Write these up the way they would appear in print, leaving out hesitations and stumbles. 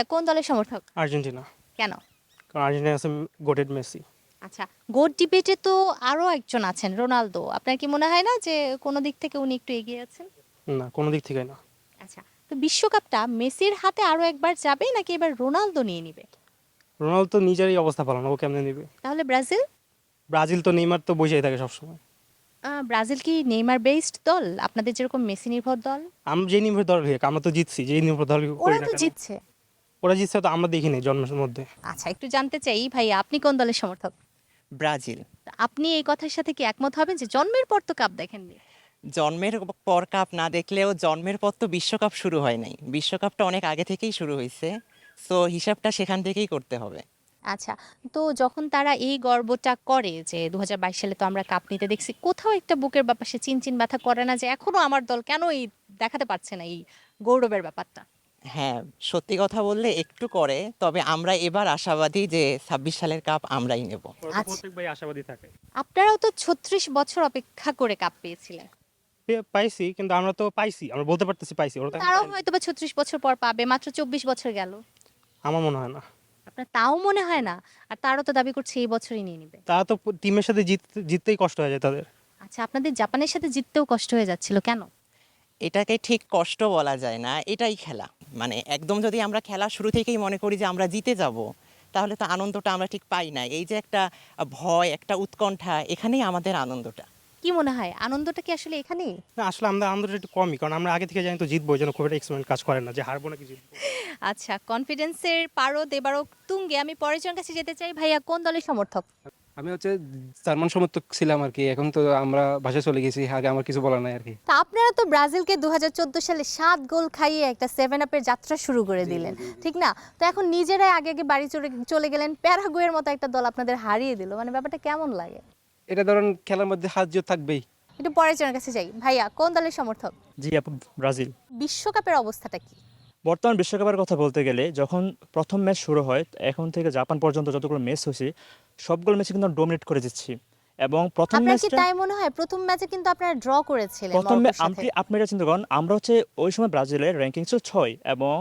ভাইয়া কোন দলের সমর্থক? আর্জেন্টিনা। কেন? কারণ আর্জেন্টিনা আছে গোটেড মেসি। আচ্ছা, গোট ডিবেটে তো আরো একজন আছেন, রোনালদো। আপনার কি মনে হয় না যে কোনো দিক থেকে উনি একটু এগিয়ে আছেন? না, কোনো দিক থেকে না। আচ্ছা, তো বিশ্বকাপটা মেসির হাতে আরো একবার যাবে নাকি এবার রোনালদো নিয়ে নিবে? রোনালদো তো নিজেরই অবস্থা ভালো না, ও কেমনে নিবে? তাহলে ব্রাজিল? ব্রাজিল তো নেইমার তো বসেই থাকে সবসময়। ব্রাজিল কি নেইমার বেসড দল, আপনাদের যেরকম মেসি নির্ভর দল? আমরা যে নির্ভর দল হয়ে আমরা তো জিতছি, যে নির্ভর দল করি ওরা না তো কেন? জিতছে। ওরা জিতছে তো আমরা দেখিনি জন্মের মধ্যে। আচ্ছা, একটু জানতে চাই ভাইয়া, আপনি কোন দলের সমর্থক? ব্রাজিল। তা আপনি এই কথার সাথে কি একমত হবেন যে জন্মের পর তো কাপ দেখেননি? জন্মের পর কাপ না দেখলেও জন্মের পর তো বিশ্বকাপ শুরু হয় নাই, বিশ্বকাপটা অনেক আগে থেকেই শুরু হয়েছে। সো হিসাবটা সেখান থেকেই করতে হবে। আচ্ছা, তো যখন তারা এই গর্বটা করে যে 2022 সালে তো আমরা কাপ নিতে দেখছি, কোথাও একটা বুকের ব্যাপার সে চিনচিন ব্যথা করে না যে এখনো আমার দল কেন এই দেখাতে পারছে না এই গৌরবের ব্যাপারটা? হ্যাঁ, সত্যি কথা বললে একটু করে, তবে আমরা এবার আশাবাদী যে 26 সালের কাপ আমরাই নেব। ওরা তো আচ্ছা। প্রত্যেকবারই আশাবাদী থাকে। আপনারাও তো 36 বছর অপেক্ষা করে কাপ পেয়েছিলেন। পাইছি, কিন্তু আমরা তো পাইছি, আমরা বলতে পারতেছি পাইছি, ওরা তো এখনো তারাও পায়নি। হয়তো বা 36 বছর পর পাবে, মাত্র 24 বছর গেল। আমার মনে হয় না। আপনার তাও মনে হয় না? আর তারও তো দাবি করছে এই বছরই নিয়ে নিবে। তারা তো টিমের সাথে জিততেই কষ্ট হয়ে যায় তাদের। আচ্ছা, আপনাদের জাপানের সাথে জিততেও কষ্ট হয়ে যাচ্ছিল কেন? এটাকে ঠিক কষ্ট বলা যায় না, এটাই খেলা। মানে একদম যদি আমরা খেলা শুরু থেকেই মনে করি যে আমরা জিতে যাব, তাহলে তো আনন্দটা আমরা ঠিক পাই না। এই যে একটা ভয়, একটা উৎকণ্ঠা, এখানেই আমাদের আনন্দটা। কি মনে হয় আনন্দটা কি আসলে এখানেই? না, আসলে আমরা আনন্দটা একটু কমই, কারণ আমরা আগে থেকে জানি তো জিতবো, এই জন্য খুব একটা এক্সপেরিমেন্ট কাজ করে না যে হারবো নাকি জিতবো। আচ্ছা, কনফিডেন্সের পারদ এবারও তুঙ্গে। আমি পরের জনের কাছে যেতে চাই। ভাইয়া কোন দলের সমর্থক? আমি হচ্ছে জার্মান সমর্থক ছিলাম আর কি, এখন তো আমরা ভাষা চলে গেছি, আগে আমার কিছু বলার নাই আর কি। তা আপনারা তো ব্রাজিলকে 2014 সালে 7 গোল খাইয়ে একটা 7 আপের যাত্রা শুরু করে দিলেন, ঠিক না? তো এখন নিজেরাই আগে আগে বাড়ি চলে গেলেন, প্যারাগুয়ের মতো একটা দল আপনাদের হারিয়ে দিল। মানে ব্যাপারটা কেমন লাগে? এটা ধরেন খেলার মধ্যে হার জিত থাকবেই। একটু পরের জনের কাছে যাই। ভাইয়া কোন দলের সমর্থক? জি আপু, ব্রাজিল। বিশ্বকাপের অবস্থাটা কি? বর্তমান বিশ্বকাপের কথা বলতে গেলে যখন প্রথম ম্যাচ শুরু হয় এখন থেকে জাপান পর্যন্ত যতগুলো ম্যাচ হয়েছে সবগুলো ম্যাচে কিন্তু ডমিনেট করে দিচ্ছি। এবং প্রথম আপনার কি ম্যাচটা তাই মনে হয়? প্রথম ম্যাচে কিন্তু আপনারা ড্র করেছিলেন প্রথম মরক্কোর সাথে। আপনি এটা চিন্তা করেন, আমরা হচ্ছে ওই সময় ব্রাজিলের র্যাঙ্কিং ছিল 6 এবং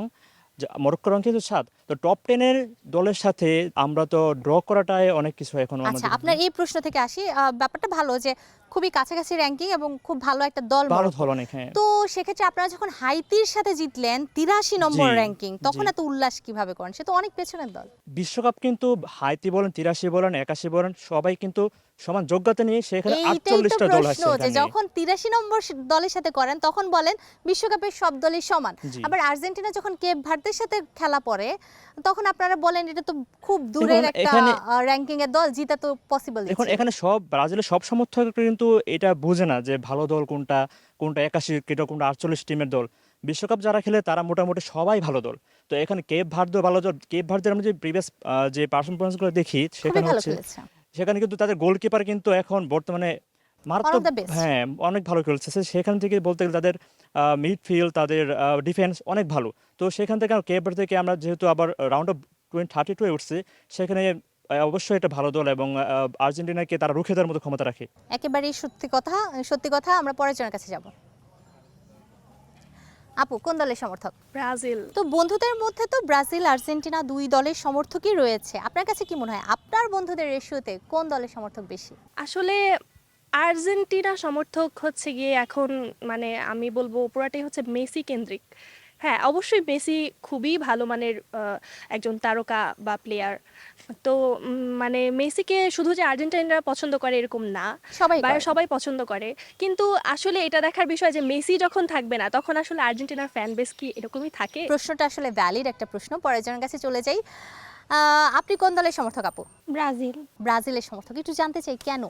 মরক্কোর র্যাঙ্কিং ছিল 7। তো টপ 10-এর দলের সাথে আমরা তো ড্র করাটাই অনেক কিছু এখন আচ্ছা, আমাদের আপনার এই প্রশ্ন থেকে আসি। ব্যাপারটা ভালো যে খুবই কাছাকাছি র্যাঙ্কিং এবং খুব ভালো একটা দল ভালো মরক্কো। ধল অনেক। হ্যাঁ, তো সেক্ষেত্রে আপনারা যখন হাইতির সাথে জিতলেন 83 নম্বর জি, র্যাঙ্কিং, তখন জি। এত উল্লাস কিভাবে করেন? সে তো অনেক পেছনের দল। বিশ্বকাপ কিন্তু হাইতি বলেন, 83 বলেন, 81 বলেন, সবাই কিন্তু সমান যোগ্যতা নিয়ে সেখানে এইটাই তো 48টা দল প্রশ্ন আছে যে এখানে। যখন 83 নম্বর দলের সাথে করেন তখন বলেন বিশ্বকাপের সব দলই সমান। জি। আবার আর্জেন্টিনা যখন কেপ ভার্দের সাথে খেলা পড়ে তখন আপনারা বলেন এটা তো খুব দূরের দেখুন, একটা এখানে র্যাঙ্কিং এর দল, জিতা তো পসিবল দেখুন ছিল। এখানে সব ব্রাজিলের সব সমর্থক কিন্তু এটা বোঝে না যে ভালো দল কোনটা, কোনটা 81 কোনটা 48 টিমের দল। বিশ্বকাপ যারা খেলে তারা মোটামুটি সবাই ভালো দল। তো এখানে কেপ ভার্দেও ভালো দল। কেপ ভার্দের আমরা যে প্রিভিয়াস যে পারফরমেন্সগুলো দেখি খুবই সেখানে ভালো হচ্ছে খেলেছে। সেখানে কিন্তু তাদের গোলকিপার কিন্তু এখন বর্তমানে ওয়ান অফ মারাত্মক। The best. হ্যাঁ, অনেক ভালো খেলছে। সেখান থেকে বলতে গেলে তাদের মিডফিল্ড, তাদের ডিফেন্স অনেক ভালো। তো সেখান থেকে কেপ ভার্দে থেকে আমরা যেহেতু আবার রাউন্ড অফ 32 এ উঠছে, সেখানে অবশ্যই এটা ভালো দল এবং আর্জেন্টিনাকে তারা রুখে দেওয়ার মতো ক্ষমতা রাখে। একেবারেই সত্যি কথা। সত্যি কথা। আমরা পরের জনের কাছে যাব। আপু কোন দলের সমর্থক? ব্রাজিল। তো বন্ধুদের মধ্যে তো ব্রাজিল আর্জেন্টিনা দুই দলের সমর্থকই রয়েছে। আপনার কাছে কি মনে হয় আপনার বন্ধুদের রেশিওতে কোন দলের সমর্থক বেশি? আসলে আর্জেন্টিনা সমর্থক হচ্ছে গিয়ে এখন, মানে আমি বলবো পুরাটাই হচ্ছে মেসি কেন্দ্রিক। হ্যাঁ, অবশ্যই মেসি খুবই ভালো মানের একজন তারকা বা প্লেয়ার। তো মানে মেসিকে শুধু যে আর্জেন্টাইনরা পছন্দ করে এরকম না, সবাই বা করে। সবাই পছন্দ করে। কিন্তু আসলে এটা দেখার বিষয় যে মেসি যখন থাকবে না তখন আসলে আর্জেন্টিনার ফ্যান বেস কি এরকমই থাকে? প্রশ্নটা আসলে ভ্যালিড একটা প্রশ্ন। পরের জনের কাছে চলে যাই। আপনি কোন দলের সমর্থক আপু? ব্রাজিল। ব্রাজিলের সমর্থক। একটু জানতে চাই কেন?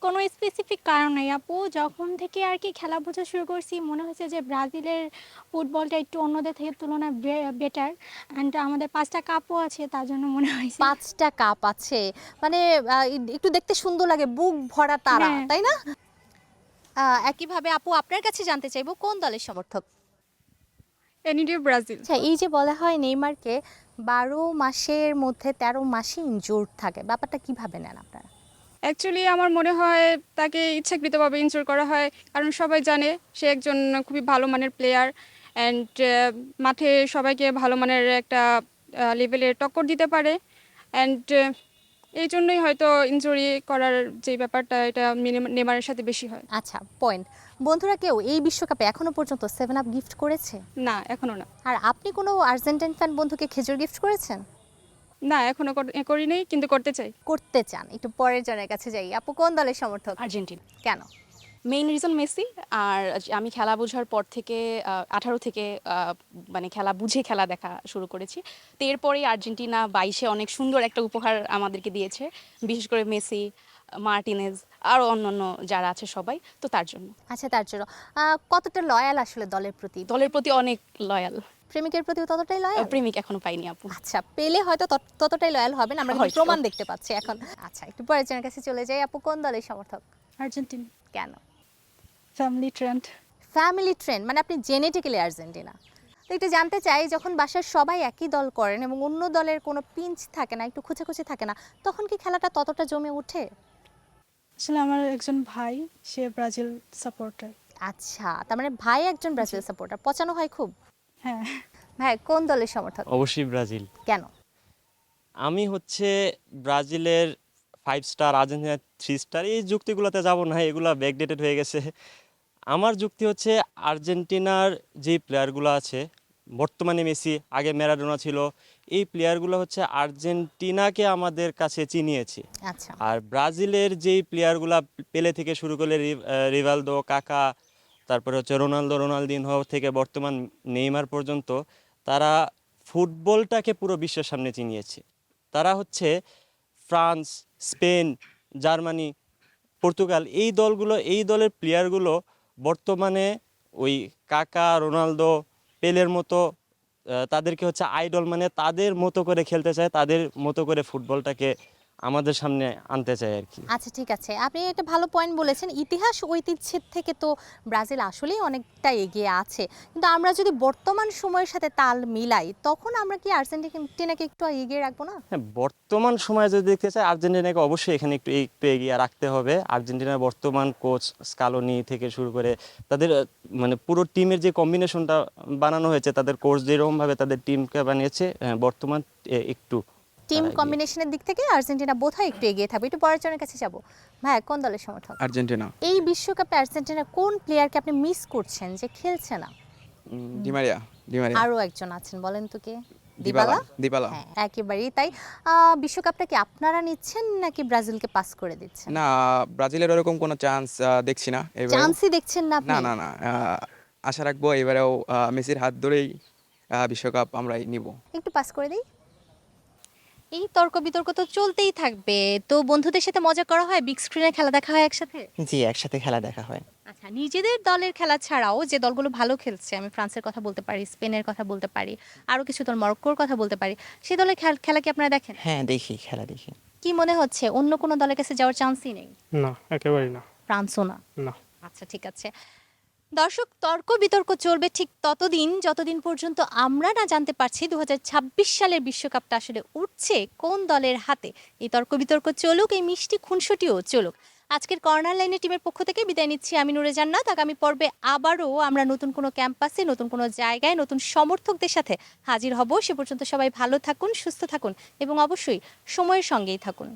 কোনো স্পেসিফিক কারণ নেই আপু, যখন থেকে আর কি খেলা বোঝা শুরু করছি মনে হয়েছে যে ব্রাজিলের ফুটবলটা একটু অন্যদের থেকে তুলনায় বেটার, অ্যান্ড আমাদের 5টা কাপও আছে তার জন্য মনে হয়েছে। 5টা কাপ আছে, মানে একটু দেখতে সুন্দর লাগে, বুক ভরা তারা, হ্যাঁ। তাই না? একইভাবে আপু আপনার কাছে জানতে চাইবো কোন দলের সমর্থক? এনিডে ব্রাজিল। আচ্ছা, এই যে বলা হয় নেইমারকে 12 মাসের মধ্যে 13 মাসে ইনজুরড থাকে, ব্যাপারটা কিভাবে নেন আপনারা? অ্যাকচুয়ালি আমার মনে হয় তাকে ইচ্ছাকৃতভাবে ইনজোর করা হয়, কারণ সবাই জানে সে একজন খুবই ভালো মানের প্লেয়ার অ্যান্ড মাঠে সবাইকে ভালো মানের একটা লেভেলের টক্কর দিতে পারে। অ্যান্ড এই জন্যই হয়তো ইনজুরি করার যে ব্যাপারটা এটা নেমারের সাথে বেশি হয়। আচ্ছা, পয়েন্ট। বন্ধুরা কেউ এই বিশ্বকাপে এখনো পর্যন্ত 7 আপ গিফট করেছে? না, এখনো না। আর আপনি কোনো আর্জেন্টাইন ফ্যান বন্ধুকে খেজুর গিফট করেছেন? না, এখনো করি নাই, কিন্তু করতে চাই। করতে চান? একটু পরের জনের কাছে যাই। আপু কোন দলের সমর্থক? আর্জেন্টিনা। কেন? Main reason Messi. আর আমি খেলা বোঝার পর থেকে 18 থেকে মানে খেলা বুঝে খেলা দেখা শুরু করেছি। তো এরপরেই আর্জেন্টিনা 22-এ অনেক সুন্দর একটা উপহার আমাদেরকে দিয়েছে, বিশেষ করে মেসি, মার্টিনেজ আরও অন্যান্য যারা আছে সবাই, তো তার জন্য। আচ্ছা, তার জন্য কতটা লয়াল আসলে দলের প্রতি? দলের প্রতি অনেক লয়াল। প্রেমিকের প্রতিও ততটাই লয়াল? প্রেমিক এখনো পাইনি আপু। আচ্ছা, পেলে হয়তো ততটাই লয়াল হবেন, আমরা কিন্তু হয়তো। প্রমাণ দেখতে পাচ্ছি এখন। আচ্ছা, একটু পরের জনের কাছে চলে যাই। আপু কোন দলের সমর্থক? আর্জেন্টিনা। কেন? Family trend. ফ্যামিলি ট্রেন্ড, মানে আপনি জেনেটিক্যালি আর্জেন্টিনা। তো একটু জানতে চাই, যখন বাসার সবাই একই দল করেন এবং অন্য দলের কোনো পিঞ্চ থাকে না, একটু খোঁচাখুচি থাকে না, তখন কি খেলাটা ততটা জমে ওঠে? আসলে আমার একজন ভাই, সে ব্রাজিল সাপোর্টার। আচ্ছা, তার মানে ভাই একজন ব্রাজিল সাপোর্টার, পচানো হয় খুব? হ্যাঁ। ভাই কোন দলের সমর্থক? অবশ্যই ব্রাজিল। কেন? আমি হচ্ছে ব্রাজিলের 5 স্টার, আর্জেন্টিনার 3 স্টার, এই যুক্তিগুলোতে যাব না, এগুলো ব্যাকডেটেড হয়ে গেছে। আমার যুক্তি হচ্ছে আর্জেন্টিনার যে প্লেয়ারগুলো আছে বর্তমানে, মেসি, আগে ম্যারাডোনা ছিল, এই প্লেয়ারগুলো হচ্ছে আর্জেন্টিনাকে আমাদের কাছে চিনিয়েছে। আচ্ছা, আর ব্রাজিলের যেই প্লেয়ারগুলো পেলে থেকে শুরু করলে রিভালদো, কাকা, তারপরে হচ্ছে রোনালদিনহো থেকে বর্তমান নেইমার পর্যন্ত, তারা ফুটবলটাকে পুরো বিশ্বের সামনে চিনিয়েছে। তারা হচ্ছে ফ্রান্স, স্পেন, জার্মানি, পর্তুগাল, এই দলগুলো, এই দলের প্লেয়ারগুলো বর্তমানে ওই কাকা, রোনালদো, পেলের মতো তাদেরকে হচ্ছে আইডল, মানে তাদের মতো করে খেলতে চায়, তাদের মতো করে ফুটবলটাকে আমাদের সামনে আনতে চায় আর কি। আচ্ছা, ঠিক আছে, আপনি একটা ভালো পয়েন্ট বলেছেন। ইতিহাস ঐতিহ্যের থেকে তো ব্রাজিল আসলেই অনেকটা এগিয়ে আছে, কিন্তু আমরা যদি বর্তমান সময়ের সাথে তাল মিলাই, তখন আমরা কি আর্জেন্টিনাকে একটু এগিয়ে রাখবো না? হ্যাঁ, বর্তমান সময়ে যদি দেখতে চাই আর্জেন্টিনাকে অবশ্যই এখানে একটু একটু এগিয়ে রাখতে হবে। আর্জেন্টিনার বর্তমান কোচ স্কালোনি থেকে শুরু করে তাদের মানে পুরো টিমের যে কম্বিনেশনটা বানানো হয়েছে, তাদের কোচ যেরকমভাবে তাদের টিমকে বানিয়েছে, বর্তমান একটু টিম এগিয়ে। কম্বিনেশনের দিক থেকে আর্জেন্টিনা বোধহয় একটু এগিয়ে থাকবে। একটু পরের জনের কাছে যাব। ভাই কোন দলের সমর্থক? আর্জেন্টিনা। এই বিশ্বকাপে আর্জেন্টিনার কোন প্লেয়ারকে আপনি মিস করছেন যে খেলছে না? ডিমারিয়া। আরো একজন আছেন, বলেন তো কে? দিবালা। হ্যাঁ, একেবারেই তাই। বিশ্বকাপটা কি আপনারা নিচ্ছেন নাকি ব্রাজিলকে পাস করে দিচ্ছেন? না, ব্রাজিলের ওরকম কোনো চান্স দেখছি না এবারে। চান্সই দেখছেন না আপনি? না, আশা রাখবো এবারেও মেসির হাত ধরেই বিশ্বকাপ আমরাই নিব। একটু পাস করে দিই। এই তর্ক বিতর্ক তো চলতেই থাকবে। তো বন্ধুদের সাথে মজা করা হয়, বিগ স্ক্রিনে খেলা দেখা হয় একসাথে? জি, একসাথে খেলা দেখা হয়। আচ্ছা, নিজেদের দলের খেলা ছাড়াও যে দলগুলো ভালো খেলছে, আমি ফ্রান্সের কথা বলতে পারি, স্পেনের কথা বলতে পারি, আরও কিছু দল, মরক্কোর কথা বলতে পারি, সেই দলের খেলা কি আপনারা দেখেন? হ্যাঁ, দেখি, খেলা দেখি। কি মনে হচ্ছে অন্য কোনো দলের কাছে যাওয়ার চান্সই নেই? না, একেবারেই না। ফ্রান্সও না? না। আচ্ছা, ঠিক আছে। দর্শক, তর্ক বিতর্ক চলবে ঠিক ততদিন যতদিন পর্যন্ত আমরা না জানতে পারছি 2026 সালের বিশ্বকাপটা আসলে উঠছে কোন দলের হাতে। এই তর্ক বিতর্ক চলুক, এই মিষ্টি খুনসুটিও চলুক। আজকের কর্নার লাইনে টিমের পক্ষ থেকে বিদায় নিচ্ছি আমি নূরে জান্নাত। আগামী পর্বে আবারও আমরা নতুন কোনো ক্যাম্পাসে, নতুন কোনো জায়গায়, নতুন সমর্থকদের সাথে হাজির হব। সে পর্যন্ত সবাই ভালো থাকুন, সুস্থ থাকুন এবং অবশ্যই সময়ের সঙ্গেই থাকুন।